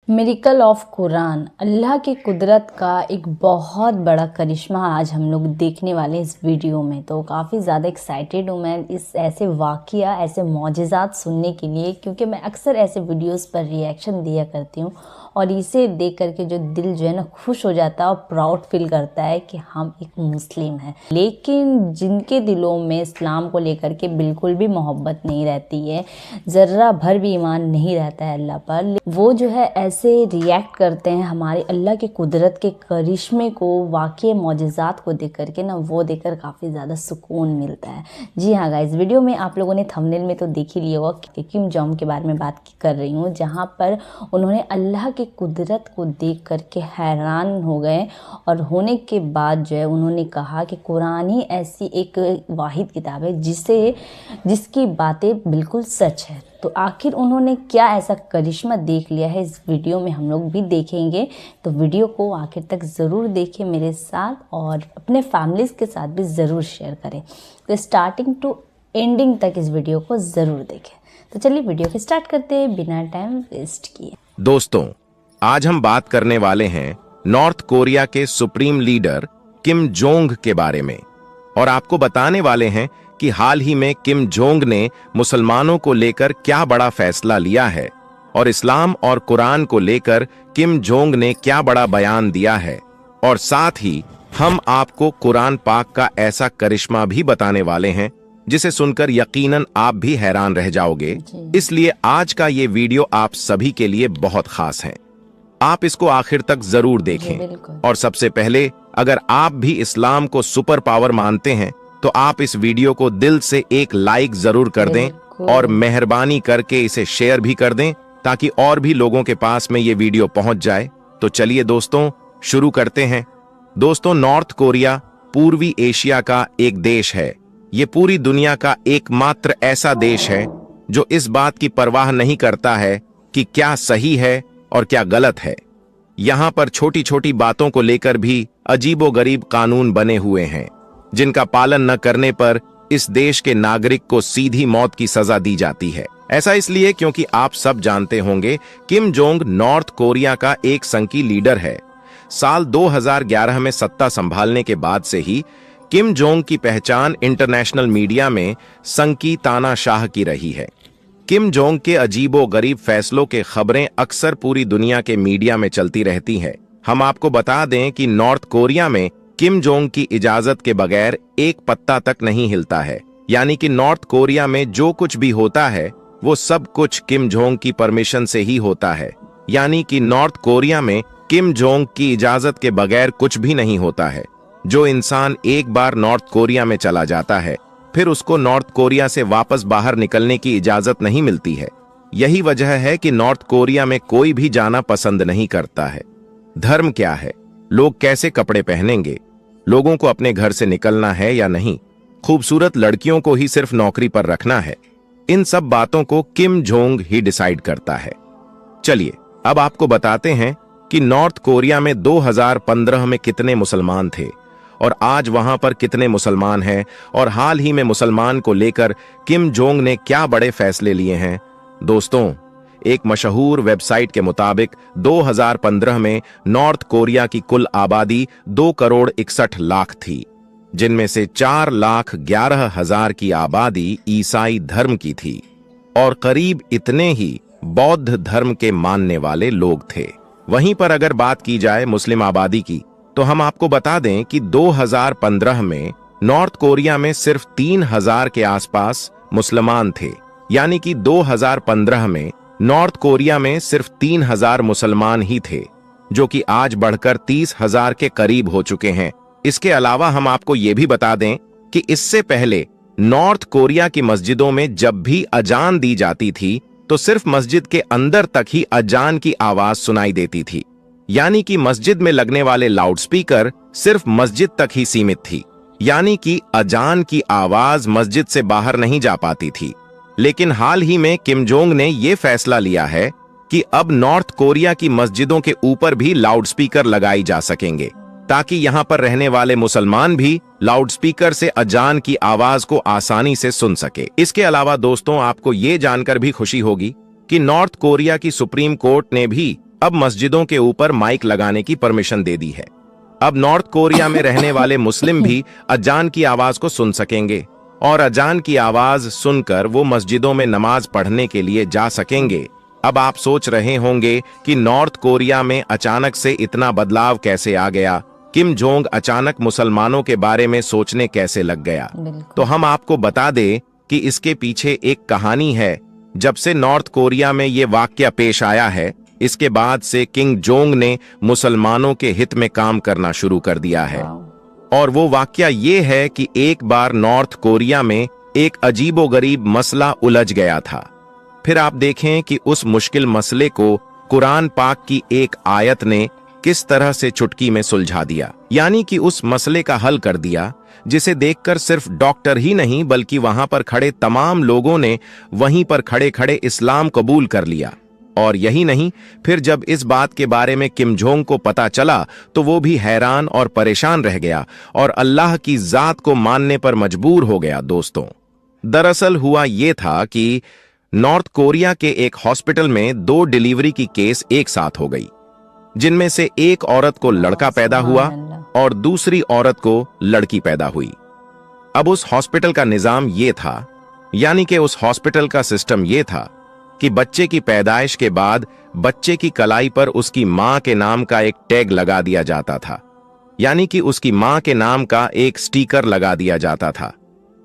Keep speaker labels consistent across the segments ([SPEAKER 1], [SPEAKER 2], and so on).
[SPEAKER 1] Miracle of Quran, अल्लाह की कुदरत का एक बहुत बड़ा करिश्मा आज हम लोग देखने वाले हैं इस वीडियो में। तो काफ़ी ज़्यादा एक्साइटेड हूँ मैं इस ऐसे वाक़या, ऐसे मौजिज़ात सुनने के लिए, क्योंकि मैं अक्सर ऐसे वीडियोस पर रिएक्शन दिया करती हूँ और इसे देख करके जो दिल जो है ना खुश हो जाता है और प्राउड फील करता है कि हम एक मुस्लिम हैं। लेकिन जिनके दिलों में इस्लाम को लेकर के बिल्कुल भी मोहब्बत नहीं रहती है, ज़र्रा भर भी ईमान नहीं रहता है अल्लाह पर, वो जो है ऐसे रिएक्ट करते हैं हमारे अल्लाह की कुदरत के करिश्मे को, वाक़ई मौजिज़ात को देख करके ना, वो देखकर काफ़ी ज़्यादा सुकून मिलता है। जी हाँ गाइस, वीडियो में आप लोगों ने थंबनेल में तो देख ही लिया होगा कि किम जोंग के बारे में बात कर रही हूँ, जहाँ पर उन्होंने अल्लाह की कुदरत को देख करके हैरान हो गए और होने के बाद जो है उन्होंने कहा कि कुरान ही ऐसी एक वाहिद किताब है जिसकी बातें बिल्कुल सच है। तो आखिर उन्होंने क्या ऐसा करिश्मा देख लिया है, इस वीडियो में हम लोग भी देखेंगे। तो वीडियो को आखिर तक ज़रूर देखें मेरे साथ और अपने फैमिलीज़ के साथ भी ज़रूर शेयर करें। तो स्टार्टिंग टू एंडिंग तक इस वीडियो को ज़रूर देखें। तो चलिए वीडियो को स्टार्ट करते हैं बिना टाइम वेस्ट किए।
[SPEAKER 2] दोस्तों, आज हम बात करने वाले हैं नॉर्थ कोरिया के सुप्रीम लीडर किम जोंग के बारे में और आपको बताने वाले हैं कि हाल ही में किम जोंग ने मुसलमानों को लेकर क्या बड़ा फैसला लिया है और इस्लाम और कुरान को लेकर किम जोंग ने क्या बड़ा बयान दिया है। और साथ ही हम आपको कुरान पाक का ऐसा करिश्मा भी बताने वाले हैं जिसे सुनकर यकीनन आप भी हैरान रह जाओगे। इसलिए आज का ये वीडियो आप सभी के लिए बहुत खास है, आप इसको आखिर तक जरूर देखें। और सबसे पहले, अगर आप भी इस्लाम को सुपर पावर मानते हैं तो आप इस वीडियो को दिल से एक लाइक जरूर कर दें और मेहरबानी करके इसे शेयर भी कर दें ताकि और भी लोगों के पास में ये वीडियो पहुंच जाए। तो चलिए दोस्तों, शुरू करते हैं। दोस्तों, नॉर्थ कोरिया पूर्वी एशिया का एक देश है। ये पूरी दुनिया का एकमात्र ऐसा देश है जो इस बात की परवाह नहीं करता है कि क्या सही है और क्या गलत है। यहाँ पर छोटी छोटी बातों को लेकर भी अजीबोगरीब कानून बने हुए हैं जिनका पालन न करने पर इस देश के नागरिक को सीधी मौत की सजा दी जाती है। ऐसा इसलिए क्योंकि आप सब जानते होंगे किम जोंग नॉर्थ कोरिया का एक संकी लीडर है। साल 2011 में सत्ता संभालने के बाद से ही किम जोंग की पहचान इंटरनेशनल मीडिया में संकी तानाशाह की रही है। किम जोंग के अजीबोगरीब फैसलों के खबरें अक्सर पूरी दुनिया के मीडिया में चलती रहती हैं। हम आपको बता दें कि नॉर्थ कोरिया में किम जोंग की इजाजत के बगैर एक पत्ता तक नहीं हिलता है। यानी कि नॉर्थ कोरिया में जो कुछ भी होता है वो सब कुछ किम जोंग की परमिशन से ही होता है। यानी कि नॉर्थ कोरिया में किम जोंग की इजाजत के बगैर कुछ भी नहीं होता है। जो इंसान एक बार नॉर्थ कोरिया में चला जाता है फिर उसको नॉर्थ कोरिया से वापस बाहर निकलने की इजाजत नहीं मिलती है। यही वजह है कि नॉर्थ कोरिया में कोई भी जाना पसंद नहीं करता है। धर्म क्या है, लोग कैसे कपड़े पहनेंगे, लोगों को अपने घर से निकलना है या नहीं, खूबसूरत लड़कियों को ही सिर्फ नौकरी पर रखना है, इन सब बातों को किम जोंग ही डिसाइड करता है। चलिए अब आपको बताते हैं कि नॉर्थ कोरिया में 2015 में कितने मुसलमान थे और आज वहां पर कितने मुसलमान हैं और हाल ही में मुसलमान को लेकर किम जोंग ने क्या बड़े फैसले लिए हैं। दोस्तों, एक मशहूर वेबसाइट के मुताबिक 2015 में नॉर्थ कोरिया की कुल आबादी 2,61,00,000 थी, जिनमें से 4,11,000 की आबादी ईसाई धर्म की थी और करीब इतने ही बौद्ध धर्म के मानने वाले लोग थे। वहीं पर अगर बात की जाए मुस्लिम आबादी की तो हम आपको बता दें कि 2015 में नॉर्थ कोरिया में सिर्फ 3,000 के आसपास मुसलमान थे। यानी कि 2015 में नॉर्थ कोरिया में सिर्फ 3,000 मुसलमान ही थे, जो कि आज बढ़कर 30,000 के करीब हो चुके हैं। इसके अलावा हम आपको ये भी बता दें कि इससे पहले नॉर्थ कोरिया की मस्जिदों में जब भी अजान दी जाती थी तो सिर्फ मस्जिद के अंदर तक ही अजान की आवाज सुनाई देती थी। यानी कि मस्जिद में लगने वाले लाउडस्पीकर सिर्फ मस्जिद तक ही सीमित थी। यानी कि अजान की आवाज मस्जिद से बाहर नहीं जा पाती थी। लेकिन हाल ही में किम जोंग ने यह फैसला लिया है कि अब नॉर्थ कोरिया की मस्जिदों के ऊपर भी लाउडस्पीकर लगाई जा सकेंगे ताकि यहां पर रहने वाले मुसलमान भी लाउडस्पीकर से अजान की आवाज को आसानी से सुन सके। इसके अलावा दोस्तों, आपको ये जानकर भी खुशी होगी कि नॉर्थ कोरिया की सुप्रीम कोर्ट ने भी अब मस्जिदों के ऊपर माइक लगाने की परमिशन दे दी है। अब नॉर्थ कोरिया में रहने वाले मुस्लिम भी अजान की आवाज को सुन सकेंगे और अजान की आवाज सुनकर वो मस्जिदों में नमाज पढ़ने के लिए जा सकेंगे। अब आप सोच रहे होंगे कि नॉर्थ कोरिया में अचानक से इतना बदलाव कैसे आ गया, किम जोंग अचानक मुसलमानों के बारे में सोचने कैसे लग गया। तो हम आपको बता दें कि इसके पीछे एक कहानी है। जब से नॉर्थ कोरिया में ये वाकया पेश आया है, इसके बाद से किम जोंग ने मुसलमानों के हित में काम करना शुरू कर दिया है। और वो वाकया ये है कि एक बार नॉर्थ कोरिया में एक अजीबोगरीब मसला उलझ गया था। फिर आप देखें कि उस मुश्किल मसले को कुरान पाक की एक आयत ने किस तरह से चुटकी में सुलझा दिया, यानी कि उस मसले का हल कर दिया, जिसे देखकर सिर्फ डॉक्टर ही नहीं बल्कि वहां पर खड़े तमाम लोगों ने वहीं पर खड़े खड़े इस्लाम कबूल कर लिया। और यही नहीं, फिर जब इस बात के बारे में किम जोंग को पता चला तो वो भी हैरान और परेशान रह गया और अल्लाह की जात को मानने पर मजबूर हो गया। दोस्तों, दरअसल हुआ ये था कि नॉर्थ कोरिया के एक हॉस्पिटल में 2 डिलीवरी की केस एक साथ हो गई, जिनमें से एक औरत को लड़का पैदा हुआ और दूसरी औरत को लड़की पैदा हुई। अब उस हॉस्पिटल का निजाम ये था, यानी कि उस हॉस्पिटल का सिस्टम ये था कि बच्चे की पैदाइश के बाद बच्चे की कलाई पर उसकी मां के नाम का एक टैग लगा दिया जाता था, यानी कि उसकी मां के नाम का एक स्टिकर लगा दिया जाता था।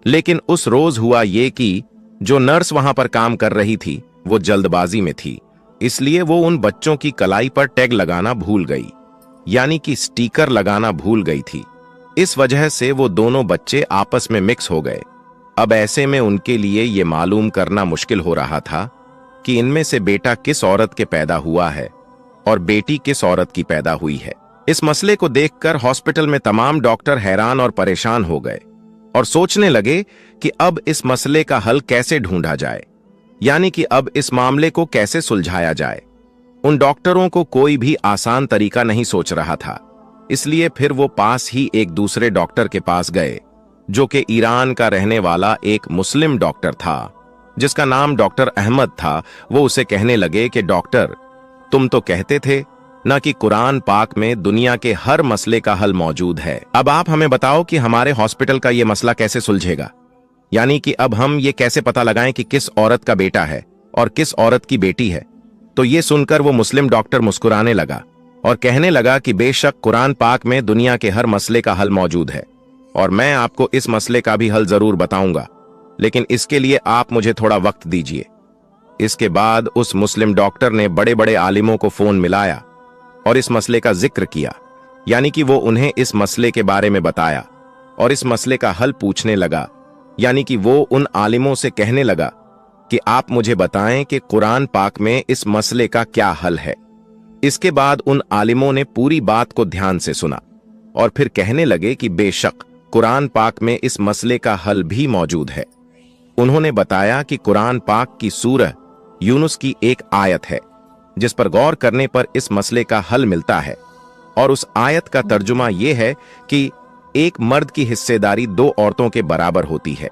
[SPEAKER 2] लेकिन उस रोज हुआ ये कि जो नर्स वहां पर काम कर रही थी वो जल्दबाजी में थी, इसलिए वो उन बच्चों की कलाई पर टैग लगाना भूल गई, यानी कि स्टिकर लगाना भूल गई थी। इस वजह से वो दोनों बच्चे आपस में मिक्स हो गए। अब ऐसे में उनके लिए ये मालूम करना मुश्किल हो रहा था कि इनमें से बेटा किस औरत के पैदा हुआ है और बेटी किस औरत की पैदा हुई है। इस मसले को देखकर हॉस्पिटल में तमाम डॉक्टर हैरान और परेशान हो गए और सोचने लगे कि अब इस मसले का हल कैसे ढूंढा जाए, यानी कि अब इस मामले को कैसे सुलझाया जाए। उन डॉक्टरों को कोई भी आसान तरीका नहीं सोच रहा था, इसलिए फिर वो पास ही एक दूसरे डॉक्टर के पास गए, जो कि ईरान का रहने वाला एक मुस्लिम डॉक्टर था, जिसका नाम डॉक्टर अहमद था। वो उसे कहने लगे कि डॉक्टर, तुम तो कहते थे ना कि कुरान पाक में दुनिया के हर मसले का हल मौजूद है। अब आप हमें बताओ कि हमारे हॉस्पिटल का ये मसला कैसे सुलझेगा, यानी कि अब हम ये कैसे पता लगाएं कि किस औरत का बेटा है और किस औरत की बेटी है। तो ये सुनकर वो मुस्लिम डॉक्टर मुस्कुराने लगा और कहने लगा कि बेशक कुरान पाक में दुनिया के हर मसले का हल मौजूद है और मैं आपको इस मसले का भी हल जरूर बताऊंगा, लेकिन इसके लिए आप मुझे थोड़ा वक्त दीजिए। इसके बाद उस मुस्लिम डॉक्टर ने बड़े बड़े आलिमों को फोन मिलाया और इस मसले का जिक्र किया, यानी कि वो उन्हें इस मसले के बारे में बताया और इस मसले का हल पूछने लगा, यानी कि वो उन आलिमों से कहने लगा कि आप मुझे बताएं कि कुरान पाक में इस मसले का क्या हल है। इसके बाद उन आलिमों ने पूरी बात को ध्यान से सुना और फिर कहने लगे कि बेशक कुरान पाक में इस मसले का हल भी मौजूद है। उन्होंने बताया कि कुरान पाक की सूरह यूनुस की एक आयत है जिस पर गौर करने पर इस मसले का हल मिलता है, और उस आयत का तर्जुमा यह है कि एक मर्द की हिस्सेदारी 2 औरतों के बराबर होती है,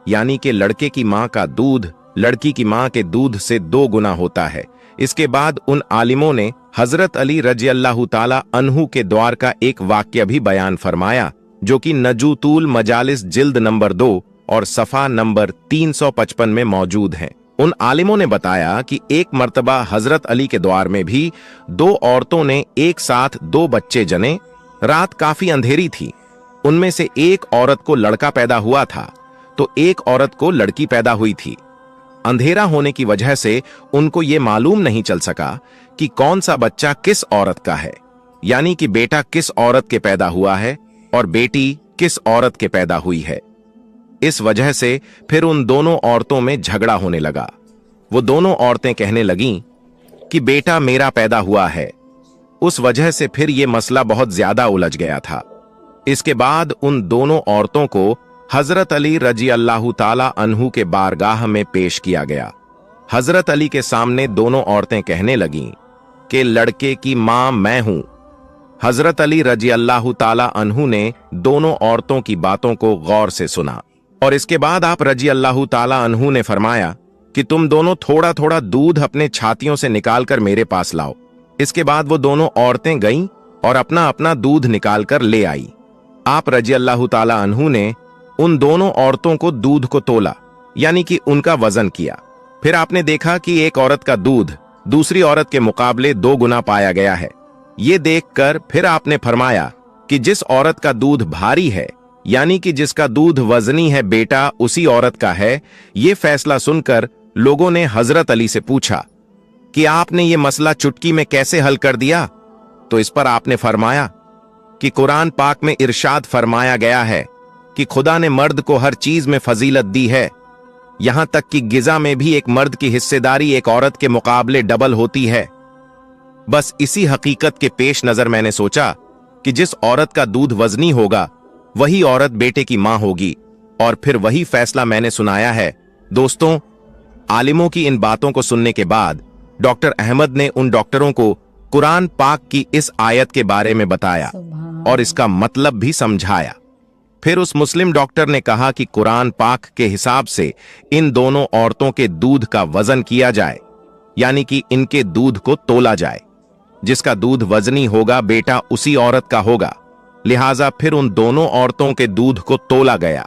[SPEAKER 2] यानी कि लड़के की मां का दूध लड़की की मां के दूध से 2 गुना होता है। इसके बाद उन आलिमों ने हजरत अली रजी अल्लाह ताला अन्हु के द्वार का एक वाक्य भी बयान फरमाया, जो कि नजूतुल मजालिस जिल्द नंबर 2 और सफा नंबर 355 में मौजूद हैं। उन आलिमों ने बताया कि एक मर्तबा हजरत अली के द्वार में भी 2 औरतों ने एक साथ 2 बच्चे जने। रात काफी अंधेरी थी, उनमें से एक औरत को लड़का पैदा हुआ था तो एक औरत को लड़की पैदा हुई थी। अंधेरा होने की वजह से उनको ये मालूम नहीं चल सका कि कौन सा बच्चा किस औरत का है, यानी कि बेटा किस औरत के पैदा हुआ है और बेटी किस औरत के पैदा हुई है। इस वजह से फिर उन दोनों औरतों में झगड़ा होने लगा। वो दोनों औरतें कहने लगीं कि बेटा मेरा पैदा हुआ है। उस वजह से फिर ये मसला बहुत ज्यादा उलझ गया था। इसके बाद उन दोनों औरतों को हजरत अली रजी अल्लाह ताला अन्हु के बारगाह में पेश किया गया। हजरत अली के सामने दोनों औरतें कहने लगीं कि लड़के की मां मैं हूं। हजरत अली रजी अल्लाह ताला अन्हु ने दोनों औरतों की बातों को गौर से सुना और इसके बाद आप रजी अल्लाह ताला अन्हु ने फरमाया कि तुम दोनों थोड़ा थोड़ा दूध अपने छातियों से निकालकर मेरे पास लाओ। इसके बाद वो दोनों औरतें गईं और अपना अपना दूध निकाल कर ले आई। आप रजी अल्लाह ताला अन्हु ने उन दोनों औरतों को दूध को तोला, यानी कि उनका वजन किया। फिर आपने देखा कि एक औरत का दूध दूसरी औरत के मुकाबले 2 गुना पाया गया है। ये देखकर फिर आपने फरमाया कि जिस औरत का दूध भारी है, यानी कि जिसका दूध वजनी है, बेटा उसी औरत का है। ये फैसला सुनकर लोगों ने हजरत अली से पूछा कि आपने ये मसला चुटकी में कैसे हल कर दिया? तो इस पर आपने फरमाया कि कुरान पाक में इरशाद फरमाया गया है कि खुदा ने मर्द को हर चीज में फजीलत दी है, यहां तक कि गिजा में भी एक मर्द की हिस्सेदारी एक औरत के मुकाबले डबल होती है। बस इसी हकीकत के पेश नजर मैंने सोचा कि जिस औरत का दूध वजनी होगा वही औरत बेटे की मां होगी, और फिर वही फैसला मैंने सुनाया है। दोस्तों, आलिमों की इन बातों को सुनने के बाद डॉक्टर अहमद ने उन डॉक्टरों को कुरान पाक की इस आयत के बारे में बताया और इसका मतलब भी समझाया। फिर उस मुस्लिम डॉक्टर ने कहा कि कुरान पाक के हिसाब से इन दोनों औरतों के दूध का वजन किया जाए, यानी कि इनके दूध को तोला जाए। जिसका दूध वजनी होगा बेटा उसी औरत का होगा। लिहाजा फिर उन दोनों औरतों के दूध को तोला गया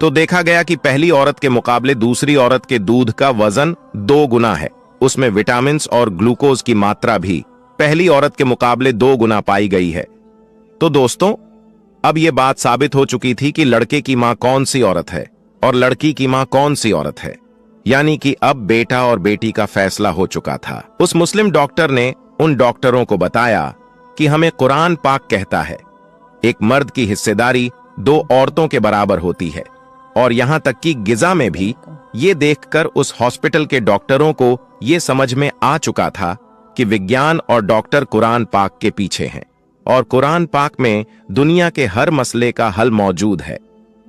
[SPEAKER 2] तो देखा गया कि पहली औरत के मुकाबले दूसरी औरत के दूध का वजन 2 गुना है। उसमें विटामिन और ग्लूकोज की मात्रा भी पहली औरत के मुकाबले 2 गुना पाई गई है। तो दोस्तों, अब यह बात साबित हो चुकी थी कि लड़के की मां कौन सी औरत है और लड़की की मां कौन सी औरत है, यानी कि अब बेटा और बेटी का फैसला हो चुका था। उस मुस्लिम डॉक्टर ने उन डॉक्टरों को बताया कि हमें कुरान पाक कहता है एक मर्द की हिस्सेदारी 2 औरतों के बराबर होती है, और यहां तक कि गिजा में भी ये देखकर उस हॉस्पिटल के डॉक्टरों को ये समझ में आ चुका था कि विज्ञान और डॉक्टर कुरान पाक के पीछे हैं और कुरान पाक में दुनिया के हर मसले का हल मौजूद है।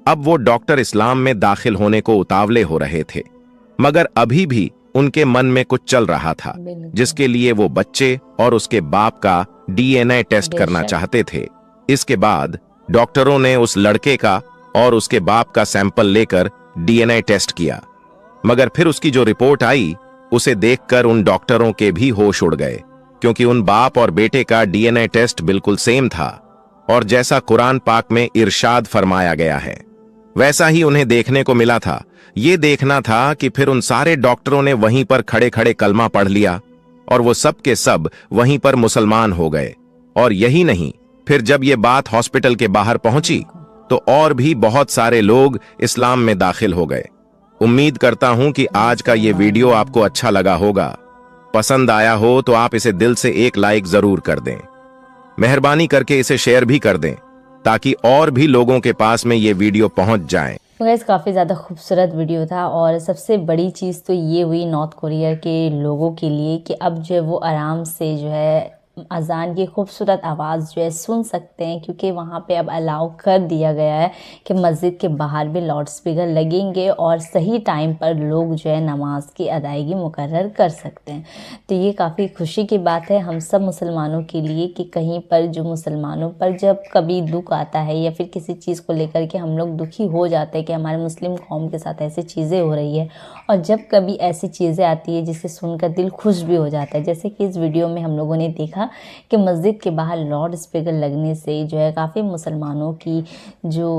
[SPEAKER 2] अब वो डॉक्टर इस्लाम में दाखिल होने को उतावले हो रहे थे, मगर अभी भी उनके मन में कुछ चल रहा था, जिसके लिए वो बच्चे और उसके बाप का डीएनए टेस्ट करना चाहते थे। इसके बाद डॉक्टरों ने उस लड़के का और उसके बाप का सैंपल लेकर डीएनए टेस्ट किया, मगर फिर उसकी जो रिपोर्ट आई उसे देखकर उन डॉक्टरों के भी होश उड़ गए, क्योंकि उन बाप और बेटे का डीएनए टेस्ट बिल्कुल सेम था और जैसा कुरान पाक में इरशाद फरमाया गया है वैसा ही उन्हें देखने को मिला था। ये देखना था कि फिर उन सारे डॉक्टरों ने वहीं पर खड़े खड़े कलमा पढ़ लिया और वो सब के सब वहीं पर मुसलमान हो गए। और यही नहीं, फिर जब ये बात हॉस्पिटल के बाहर पहुंची तो और भी बहुत सारे लोग इस्लाम में दाखिल हो गए। उम्मीद करता हूं कि आज का ये वीडियो आपको अच्छा लगा होगा। पसंद आया हो तो आप इसे दिल से एक लाइक जरूर कर दें। मेहरबानी करके इसे शेयर भी कर दें ताकि और भी लोगों के पास में ये वीडियो पहुंच जाए।
[SPEAKER 1] तो गाइस, काफ़ी ज़्यादा खूबसूरत वीडियो था और सबसे बड़ी चीज़ तो ये हुई नॉर्थ कोरिया के लोगों के लिए कि अब जो है वो आराम से जो है अजान की खूबसूरत आवाज़ जो है सुन सकते हैं, क्योंकि वहाँ पे अब अलाउ कर दिया गया है कि मस्जिद के बाहर भी लाउड स्पीकर लगेंगे और सही टाइम पर लोग जो है नमाज की अदायगी मुकर्रर कर सकते हैं। तो ये काफ़ी खुशी की बात है हम सब मुसलमानों के लिए कि कहीं पर जो मुसलमानों पर जब कभी दुख आता है या फिर किसी चीज़ को लेकर के हम लोग दुखी हो जाते हैं कि हमारे मुस्लिम कौम के साथ ऐसी चीज़ें हो रही है, और जब कभी ऐसी चीज़ें आती है जिसे सुनकर दिल खुश भी हो जाता है, जैसे कि इस वीडियो में हम लोगों ने देखा कि मस्जिद के बाहर लाउड स्पीकर लगने से जो है काफ़ी मुसलमानों की जो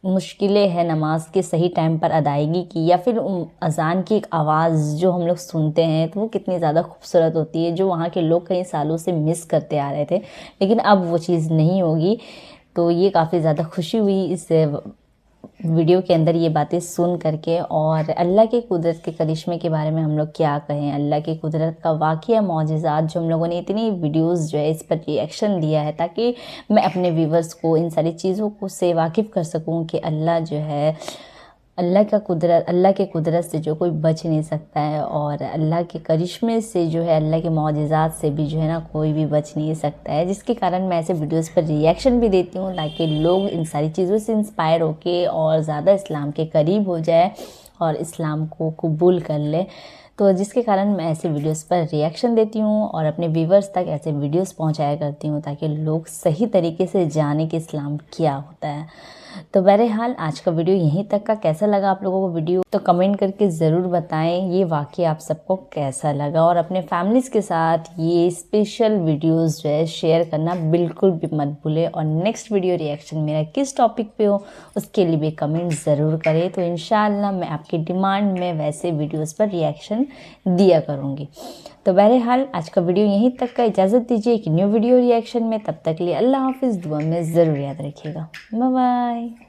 [SPEAKER 1] मुश्किलें हैं नमाज के सही टाइम पर अदायगी की या फिर अजान की एक आवाज़ जो हम लोग सुनते हैं तो वो कितनी ज़्यादा खूबसूरत होती है, जो वहाँ के लोग कई सालों से मिस करते आ रहे थे, लेकिन अब वो चीज़ नहीं होगी। तो ये काफ़ी ज़्यादा खुशी हुई इस वीडियो के अंदर ये बातें सुन करके। और अल्लाह के कुदरत के करिश्मे के बारे में हम लोग क्या कहें, अल्लाह की कुदरत का वाक़या मौजिज़ात जो हम लोगों ने इतनी वीडियोस जो है इस पर रिएक्शन दिया है ताकि मैं अपने व्यूवर्स को इन सारी चीज़ों को से वाकिफ़ कर सकूं कि अल्लाह जो है अल्लाह के कुदरत से जो कोई बच नहीं सकता है, और अल्लाह के करिश्मे से जो है अल्लाह के मौजिज़ात से भी जो है ना कोई भी बच नहीं सकता है, जिसके कारण मैं ऐसे वीडियोस पर रिएक्शन भी देती हूँ ताकि लोग इन सारी चीज़ों से इंस्पायर होके और ज़्यादा इस्लाम के करीब हो जाए और इस्लाम को कबूल कर ले। तो जिसके कारण मैं ऐसे वीडियोस पर रिएक्शन देती हूँ और अपने व्यूवर्स तक ऐसे वीडियोस पहुँचाया करती हूँ ताकि लोग सही तरीके से जाने कि इस्लाम क्या होता है। तो बहरहाल आज का वीडियो यहीं तक का। कैसा लगा आप लोगों को वीडियो तो कमेंट करके ज़रूर बताएं ये वाक़या आप सबको कैसा लगा, और अपने फैमिलीज़ के साथ ये स्पेशल वीडियोस जो है शेयर करना बिल्कुल भी मत भूलें। और नेक्स्ट वीडियो रिएक्शन मेरा किस टॉपिक पे हो उसके लिए भी कमेंट ज़रूर करें, तो इंशाअल्लाह मैं आपकी डिमांड में वैसे वीडियोज़ पर रिएक्शन दिया करूँगी। तो बहरहाल आज का वीडियो यहीं तक का। इजाज़त दीजिए एक न्यू वीडियो रिएक्शन में, तब तक के लिए अल्लाह हाफिज़। दुआ में ज़रूर याद रखिएगा। Bye bye.